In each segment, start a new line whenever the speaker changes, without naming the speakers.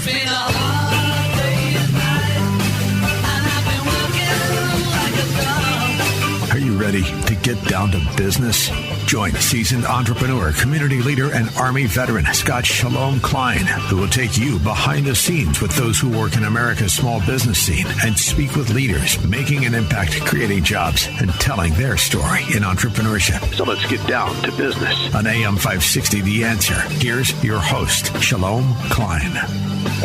been a hard day and night, and I've been working like a dog.
Are you ready to get down to business? Join seasoned entrepreneur, community leader, and Army veteran Scott Shalom Klein, who will take you behind the scenes with those who work in America's small business scene and speak with leaders making an impact, creating jobs, and telling their story in entrepreneurship. So let's get down to business. On AM 560, The Answer, here's your host, Shalom Klein.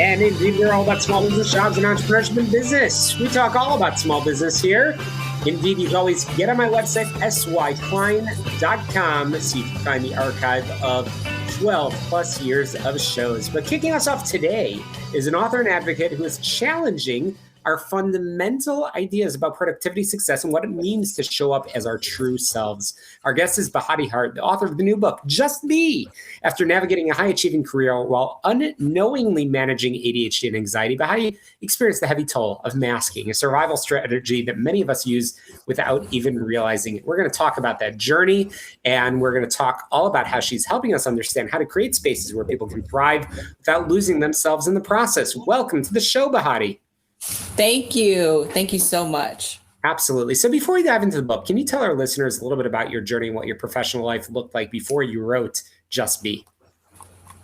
And indeed, we're all about small business, jobs, and entrepreneurship and business. We talk all about small business here. Indeed, you can always get on my website, syklein.com, so you can find the archive of 12 plus years of shows. But kicking us off today is an author and advocate who is challenging our fundamental ideas about productivity, success, and what it means to show up as our true selves. Our guest is Behati Hart, the author of the new book, Just Be. After navigating a high-achieving career while unknowingly managing ADHD and anxiety, Behati experienced the heavy toll of masking, a survival strategy that many of us use without even realizing it. We're going to talk about that journey, and we're going to talk all about how she's helping us understand how to create spaces where people can thrive without losing themselves in the process. Welcome to the show, Behati.
Thank you. Thank you so much.
Absolutely. So before we dive into the book, can you tell our listeners a little bit about your journey and what your professional life looked like before you wrote Just Be?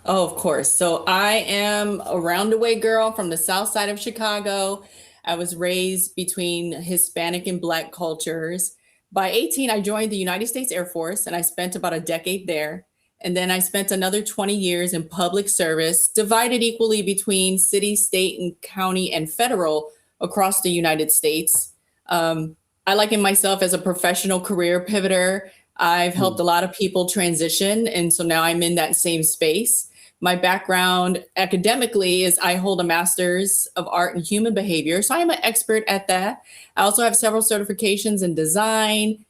Oh, of course. So I am a roundaway girl from the south side of Chicago. I was raised between Hispanic and Black cultures. By 18, I joined the United States Air Force, and I spent about a decade there. And then I spent another 20 years in public service, divided equally between city, state, and county and federal across the United States. I liken myself as a professional career pivoter. I've helped a lot of people transition. And so now I'm in that same space. My background academically is I hold a master's of art and human behavior. So I'm an expert at that. I also have several certifications in design,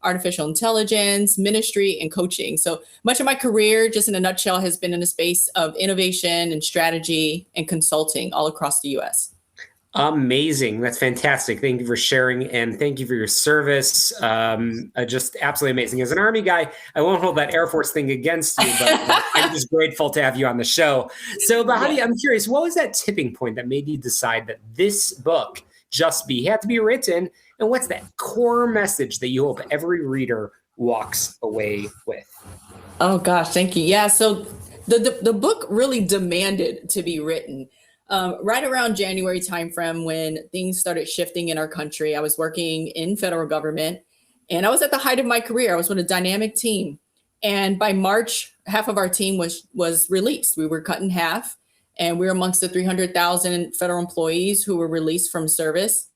artificial intelligence, ministry, and coaching. So much of my career, just in a nutshell, has been in the space of innovation and strategy and consulting all across the U.S.
Amazing. That's fantastic. Thank you for sharing, and thank you for your service. Just absolutely amazing. As an Army guy, I won't hold that Air Force thing against you, but I'm just grateful to have you on the show. So, Behati, I'm curious, what was that tipping point that made you decide that this book, Just Be, had to be written? And what's that core message that you hope every reader walks away with?
Oh, gosh, thank you. Yeah, so the book really demanded to be written. Right around January timeframe when things started shifting in our country, I was working in federal government, and I was at the height of my career. I was with a dynamic team. And by March, half of our team was released. We were cut in half, and we were amongst the 300,000 federal employees who were released from service.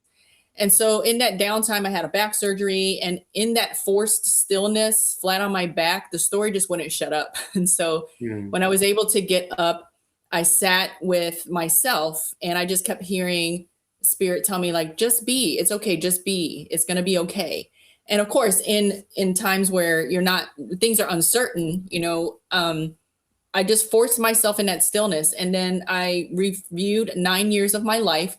And so in that downtime, I had a back surgery, and in that forced stillness, flat on my back, the story just wouldn't shut up. And so when I was able to get up, I sat with myself, and I just kept hearing Spirit tell me, like, just be, it's okay. Just be, it's going to be okay. And of course, in times where things are uncertain, I just forced myself in that stillness. And then I reviewed 9 years of my life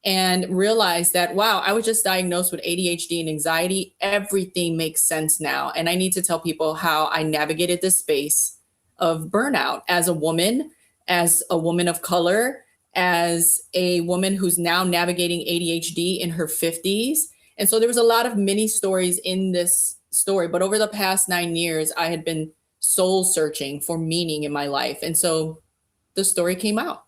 and realized that, wow, I was just diagnosed with ADHD and anxiety. Everything makes sense now. And I need to tell people how I navigated this space of burnout as a woman of color, as a woman who's now navigating ADHD in her 50s. And so there was a lot of mini stories in this story. But over the past 9 years, I had been soul searching for meaning in my life. And so the story came out.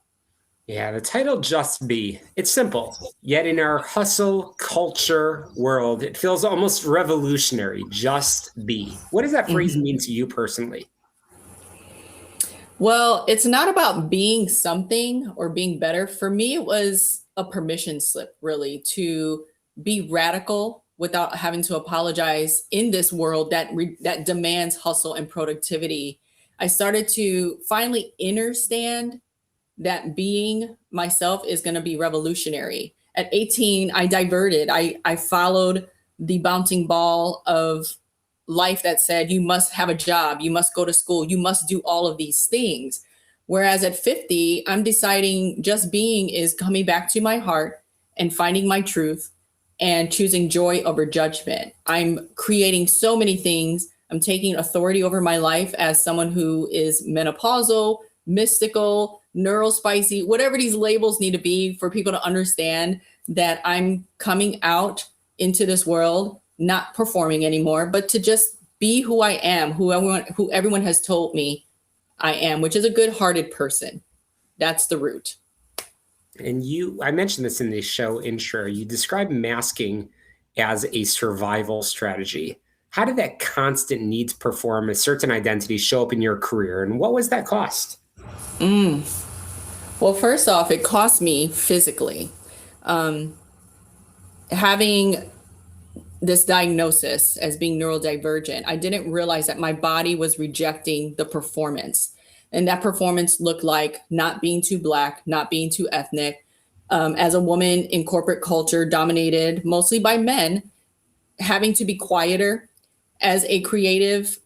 Yeah, the title Just Be. It's simple, yet in our hustle culture world, it feels almost revolutionary. Just be. What does that phrase mean to you personally?
Well, it's not about being something or being better. For me, it was a permission slip, really, to be radical without having to apologize in this world that demands hustle and productivity. I started to finally understand that being myself is going to be revolutionary. At 18, I diverted. I followed the bouncing ball of life that said, you must have a job, you must go to school, you must do all of these things. Whereas at 50, I'm deciding just being is coming back to my heart and finding my truth and choosing joy over judgment. I'm creating so many things. I'm taking authority over my life as someone who is menopausal, mystical, neural spicy, whatever these labels need to be for people to understand that I'm coming out into this world, not performing anymore, but to just be who I am, who everyone has told me I am, which is a good-hearted person. That's the root.
And I mentioned this in the show intro, you describe masking as a survival strategy. How did that constant need to perform a certain identity show up in your career? And what was that cost?
Well, first off, it cost me physically. Having this diagnosis as being neurodivergent, I didn't realize that my body was rejecting the performance. And that performance looked like not being too Black, not being too ethnic. As a woman in corporate culture dominated mostly by men, having to be quieter. As a creative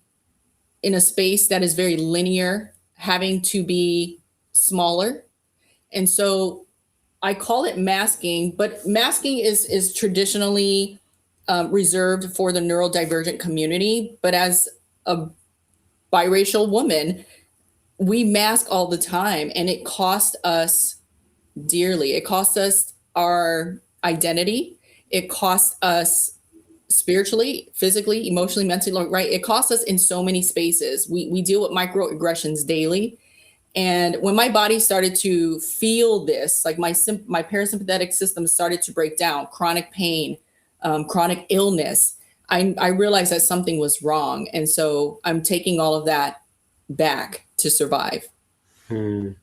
in a space that is very linear, having to be smaller. And so I call it masking, but masking is traditionally reserved for the neurodivergent community. But as a biracial woman, we mask all the time, and it costs us dearly. It costs us our identity. It costs us spiritually, physically, emotionally, mentally, right? It costs us in so many spaces. We deal with microaggressions daily. And when my body started to feel this, like my parasympathetic system started to break down, chronic pain, chronic illness, I realized that something was wrong. And so I'm taking all of that back to survive.
And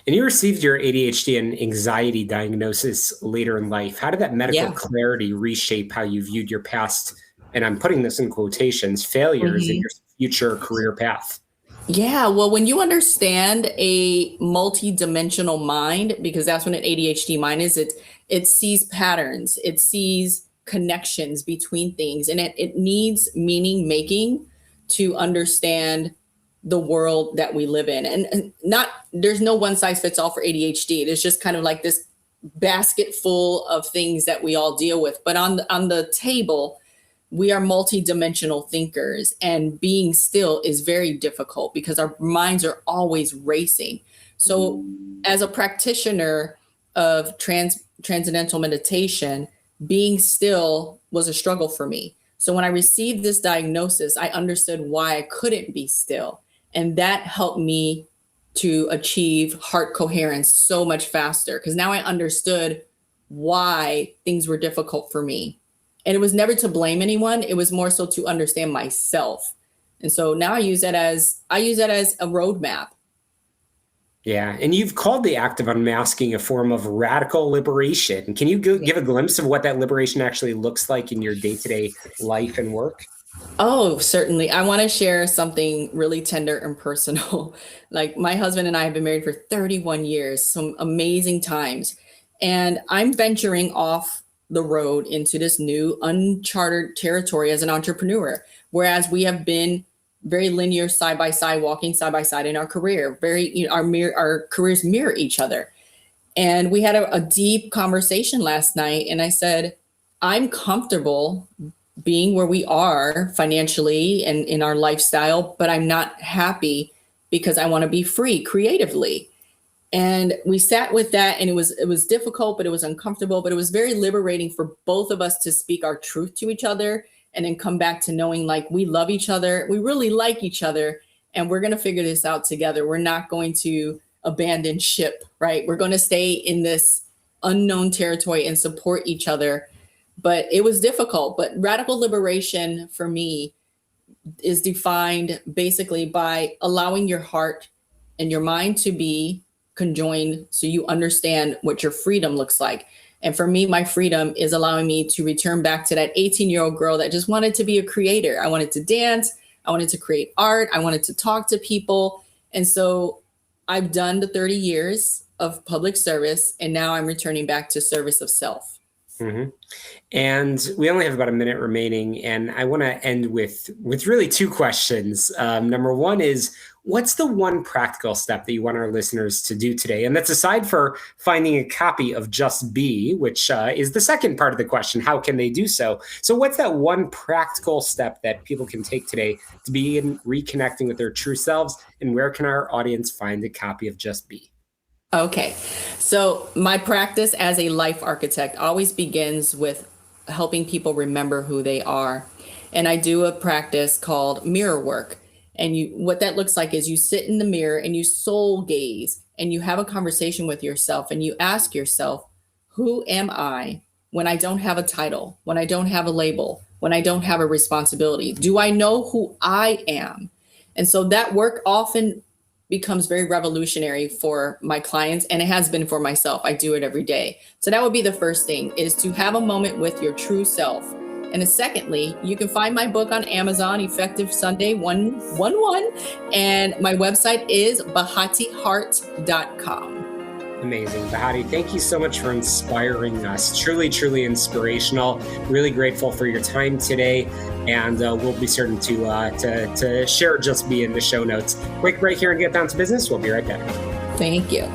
you received your ADHD and anxiety diagnosis later in life. How did that medical clarity reshape how you viewed your past, and I'm putting this in quotations, failures in your future career path?
Yeah, well, when you understand a multi-dimensional mind, because that's what an ADHD mind is, it sees patterns, it sees connections between things, and it needs meaning making to understand the world that we live in. And there's no one size fits all for ADHD. It's just kind of like this basket full of things that we all deal with. But on the table, we are multi-dimensional thinkers, and being still is very difficult because our minds are always racing. So as a practitioner of transcendental meditation, being still was a struggle for me. So when I received this diagnosis, I understood why I couldn't be still. And that helped me to achieve heart coherence so much faster, because now I understood why things were difficult for me. And it was never to blame anyone. It was more so to understand myself. And so now I use that as a roadmap.
Yeah. And you've called the act of unmasking a form of radical liberation. Can you give a glimpse of what that liberation actually looks like in your day-to-day life and work?
Oh, certainly. I want to share something really tender and personal. Like, my husband and I have been married for 31 years, some amazing times. And I'm venturing off the road into this new uncharted territory as an entrepreneur, whereas we have been very linear, side by side, walking side by side in our career. Our careers mirror each other. And we had a deep conversation last night, and I said, I'm comfortable being where we are financially and in our lifestyle, but I'm not happy because I want to be free creatively. And we sat with that, and it was difficult, but it was uncomfortable, but it was very liberating for both of us to speak our truth to each other, and then come back to knowing, like, we love each other, we really like each other, and we're going to figure this out together. We're not going to abandon ship, right? We're going to stay in this unknown territory and support each other. But it was difficult. But radical liberation for me is defined basically by allowing your heart and your mind to be conjoined, so you understand what your freedom looks like. And for me, my freedom is allowing me to return back to that 18-year-old girl that just wanted to be a creator. I wanted to dance. I wanted to create art. I wanted to talk to people. And so I've done the 30 years of public service, and now I'm returning back to service of self.
Mm-hmm. And we only have about a minute remaining, and I want to end with really two questions. Number one is, what's the one practical step that you want our listeners to do today? And that's aside for finding a copy of Just Be, which is the second part of the question, how can they do so? So what's that one practical step that people can take today to begin reconnecting with their true selves? And where can our audience find a copy of Just Be?
Okay. So my practice as a life architect always begins with helping people remember who they are. And I do a practice called mirror work. And what that looks like is you sit in the mirror and you soul gaze and you have a conversation with yourself and you ask yourself, who am I when I don't have a title, when I don't have a label, when I don't have a responsibility? Do I know who I am? And so that work often becomes very revolutionary for my clients, and it has been for myself. I do it every day. So that would be the first thing, is to have a moment with your true self. And then secondly, you can find my book on Amazon, effective Sunday 1/1. And my website is behatihart.com.
Amazing. Behati, thank you so much for inspiring us. Truly, truly inspirational. Really grateful for your time today. And we'll be certain to share Just Be in the show notes. Quick break here and get down to business. We'll be right back.
Thank you.